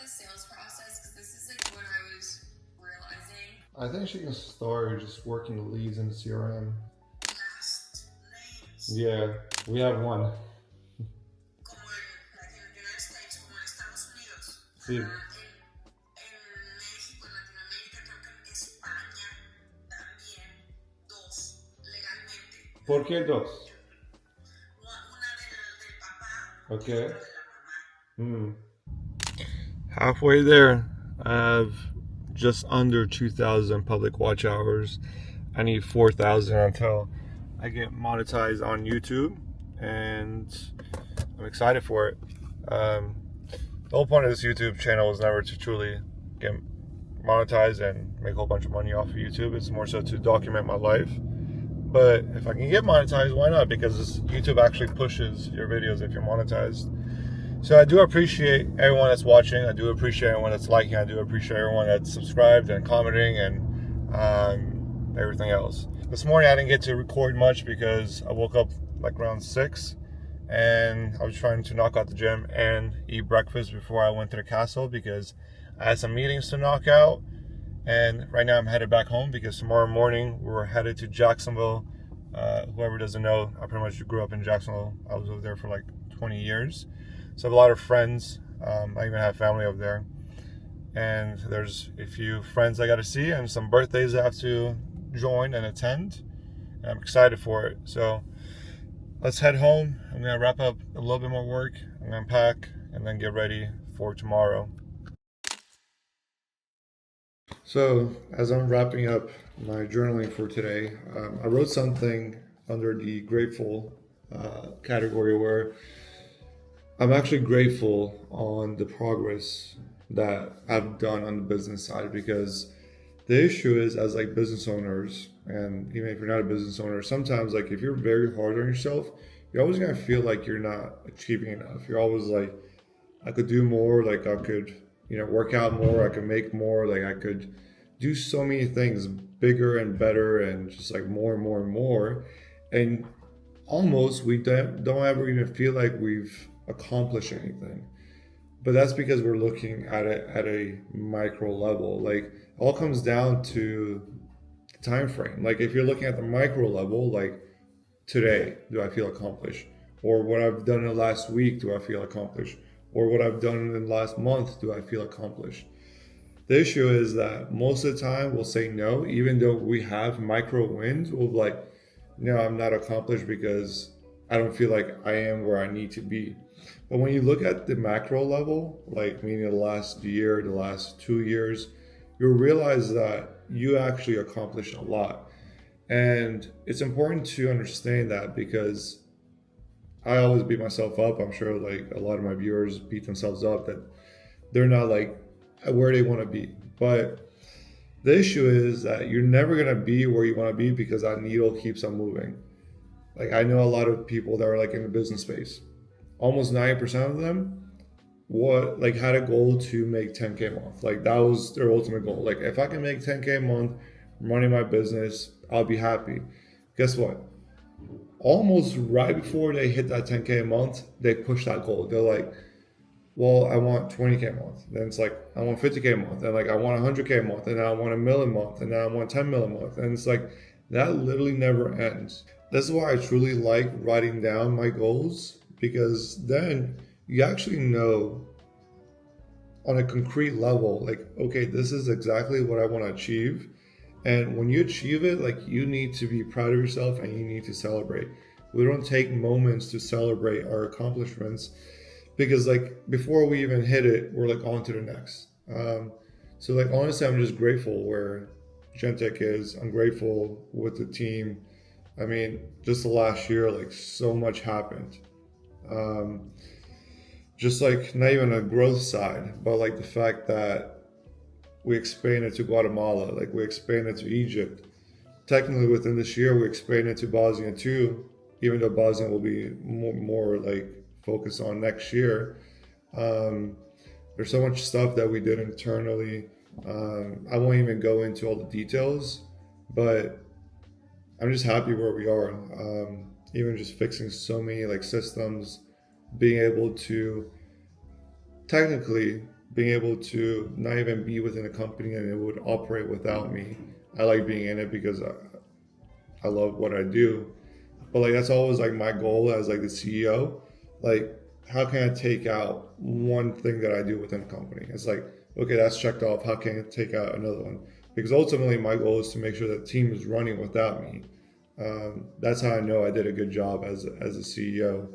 the sales process? Because this is like what I was realizing. I think she can start just working the leads in the CRM. Last names. Yeah, we have one. Como en like in the United States, como en Estados Unidos. Sí. En México, en Latinoamérica, creo que en España también dos legalmente. ¿Por qué dos? Una del papá y Okay. otra de la mamá. Halfway there. I have just under 2,000 public watch hours. I need 4,000 until I get monetized on YouTube, and I'm excited for it. The whole point of this YouTube channel is never to truly get monetized and make a whole bunch of money off of YouTube. It's more so to document my life. But if I can get monetized, why not? Because YouTube actually pushes your videos if you're monetized. So I do appreciate everyone that's watching. I do appreciate everyone that's liking. I do appreciate everyone that's subscribed and commenting and everything else. This morning I didn't get to record much because I woke up like around 6 and I was trying to knock out the gym and eat breakfast before I went to the castle because I had some meetings to knock out. And right now I'm headed back home because tomorrow morning we're headed to Jacksonville. Whoever doesn't know, I pretty much grew up in Jacksonville. I was over there for like 20 years. So I have a lot of friends. I even have family over there. And there's a few friends I got to see and some birthdays I have to join and attend. And I'm excited for it. So let's head home. I'm going to wrap up a little bit more work. I'm going to pack and then get ready for tomorrow. So as I'm wrapping up my journaling for today, I wrote something under the grateful category where I'm actually grateful on the progress that I've done on the business side, because the issue is, as like business owners, and even if you're not a business owner, sometimes like if you're very hard on yourself, you're always gonna feel like you're not achieving enough. You're always like, I could do more, like I could, work out more, I could make more, like I could do so many things bigger and better and just like more and more and more. And almost we don't ever even feel like we've accomplished anything. But that's because we're looking at it at a micro level. Like it all comes down to the time frame. Like if you're looking at the micro level, like today, do I feel accomplished? Or what I've done in the last week, do I feel accomplished? Or what I've done in the last month, do I feel accomplished? The issue is that most of the time we'll say no, even though we have micro wins. We'll be like, no, I'm not accomplished because I don't feel like I am where I need to be. But when you look at the macro level, like meaning the last year, the last 2 years, you'll realize that you actually accomplished a lot. And it's important to understand that, because I always beat myself up. I'm sure like a lot of my viewers beat themselves up that they're not like where they want to be. But the issue is that you're never going to be where you want to be because that needle keeps on moving. Like I know a lot of people that are like in the business space. Almost 90% of them had a goal to make 10K a month. Like that was their ultimate goal. Like if I can make 10K a month running my business, I'll be happy. Guess what? Almost right before they hit that 10K a month, they push that goal. They're like, well, I want 20K a month. Then it's like, I want 50K a month. And like, I want 100K a month. And now I want a million a month. And now I want 10 million a month. And it's like, that literally never ends. This is why I truly like writing down my goals, because then you actually know on a concrete level, like, okay, this is exactly what I want to achieve. And when you achieve it, like you need to be proud of yourself and you need to celebrate. We don't take moments to celebrate our accomplishments because like before we even hit it, we're like on to the next. So like honestly, I'm just grateful where Gentech is. I'm grateful with the team. I mean, just the last year, like so much happened. Just like not even a growth side, but like the fact that we expanded to Guatemala, like we expanded to Egypt. Technically within this year, we expanded to Bosnia too, even though Bosnia will be more like focused on next year. There's so much stuff that we did internally. I won't even go into all the details, but I'm just happy where we are. Even just fixing so many like systems, being able to technically being able to not even be within a company and it would operate without me. I like being in it because I love what I do. But like that's always like my goal as like the CEO. Like how can I take out one thing that I do within a company? It's like, okay, that's checked off. How can I take out another one? Because ultimately my goal is to make sure that the team is running without me. That's how I know I did a good job as a CEO.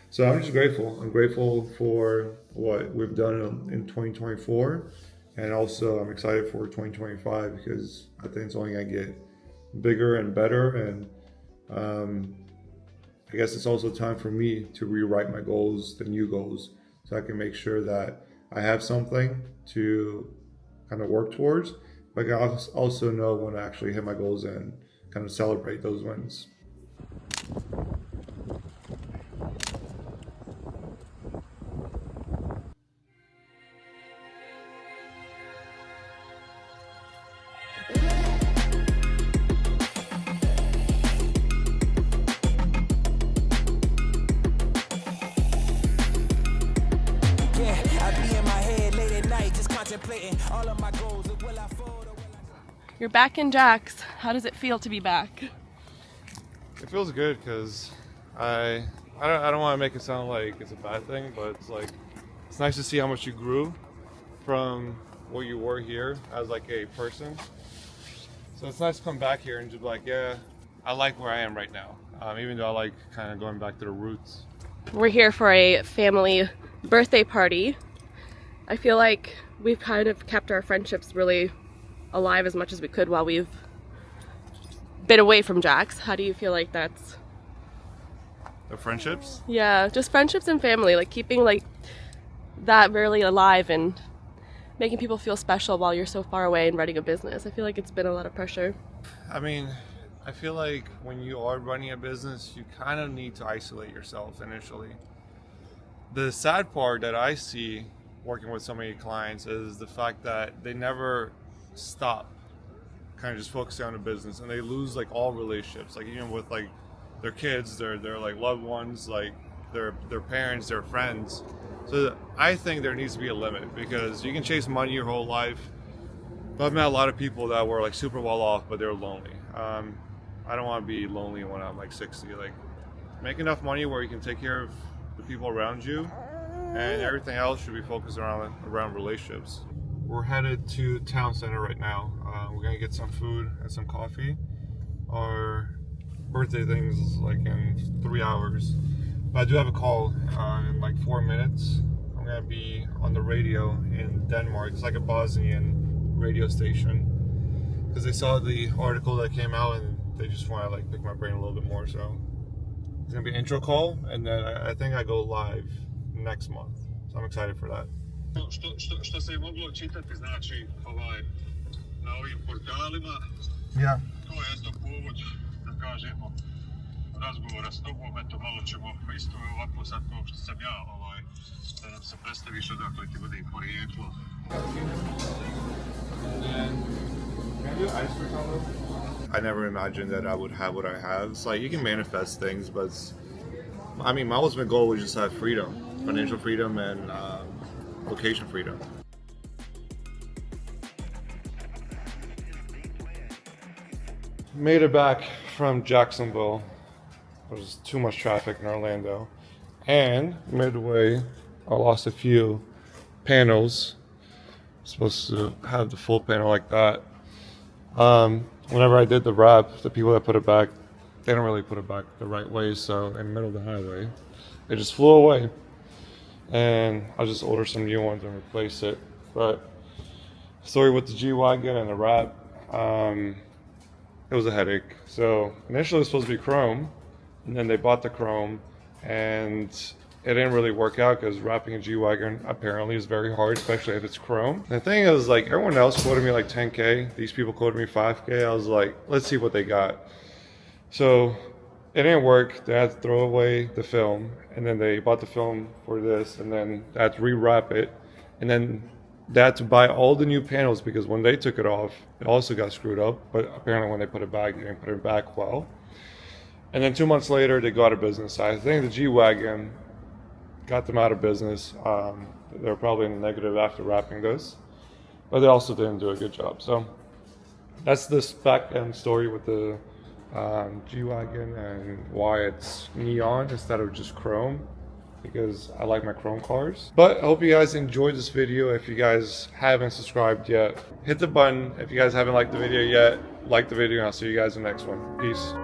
So I'm just grateful. I'm grateful for what we've done in 2024. And also I'm excited for 2025 because I think it's only going to get bigger and better. And I guess it's also time for me to rewrite my goals, the new goals, so I can make sure that I have something to kind of work towards, but I also know when to actually hit my goals and kind of celebrate those wins. You're back in Jax. How does it feel to be back? It feels good because I don't want to make it sound like it's a bad thing, but it's like it's nice to see how much you grew from what you were here as like a person. So it's nice to come back here and just be like, yeah, I like where I am right now, even though I like kind of going back to the roots. We're here for a family birthday party. I feel like we've kind of kept our friendships really alive as much as we could while we've been away from Jax. How do you feel like that's... The friendships? Yeah, just friendships and family, like keeping like that really alive and making people feel special while you're so far away and running a business. I feel like it's been a lot of pressure. I mean, I feel like when you are running a business, you kind of need to isolate yourself initially. The sad part that I see working with so many clients is the fact that they never stop kind of just focusing on the business, and they lose like all relationships, like even with like their kids, their like loved ones, like their parents, their friends. So I think there needs to be a limit, because you can chase money your whole life, but I've met a lot of people that were like super well off but they're lonely. I don't want to be lonely when I'm like 60. Like, make enough money where you can take care of the people around you, and everything else should be focused around relationships. We're headed to town center right now. We're gonna get some food and some coffee. Our birthday thing is like in 3 hours, but I do have a call in like 4 minutes. I'm gonna be on the radio in Denmark. It's like a Bosnian radio station, because they saw the article that came out and they just want to like pick my brain a little bit more. So it's gonna be an intro call, and then I think I go live next month. So I'm excited for that. Što se je moglo čitati, znači, na ovim portalima, Yeah. to je isto povod, da kažemo, razgovora s tobom, eto malo ćemo isto ovako sad kao što sam ja, da nam se predstaviš odakle ti bude i porijeklo. I never imagined that I would have what I have. It's like you can manifest things, but I mean, my ultimate goal was just to have freedom, financial freedom, and location freedom. Made it back from Jacksonville. There was too much traffic in Orlando, and midway I lost a few panels. Supposed to have the full panel like that. Whenever I did the wrap, the people that put it back, they don't really put it back the right way, so in the middle of the highway, it just flew away. And I'll just order some new ones and replace it. But story with the G-Wagon and the wrap, it was a headache. So initially it was supposed to be chrome, and then they bought the chrome, and it didn't really work out because wrapping a G-Wagon apparently is very hard, especially if it's chrome. The thing is, like, everyone else quoted me like 10K. These people quoted me 5K. I was like, let's see what they got. So it didn't work. They had to throw away the film, and then they bought the film for this, and then they had to rewrap it, and then they had to buy all the new panels because when they took it off, it also got screwed up. But apparently when they put it back, they didn't put it back well. And then 2 months later, they got out of business. I think the G-Wagon got them out of business. they're probably in the negative after wrapping this, but they also didn't do a good job. So that's the spec and story with the G-Wagon and why it's neon instead of just chrome, because I like my chrome cars. But I hope you guys enjoyed this video. If you guys haven't subscribed yet, hit the button. If you guys haven't liked the video yet, like the video, and I'll see you guys in the next one. Peace.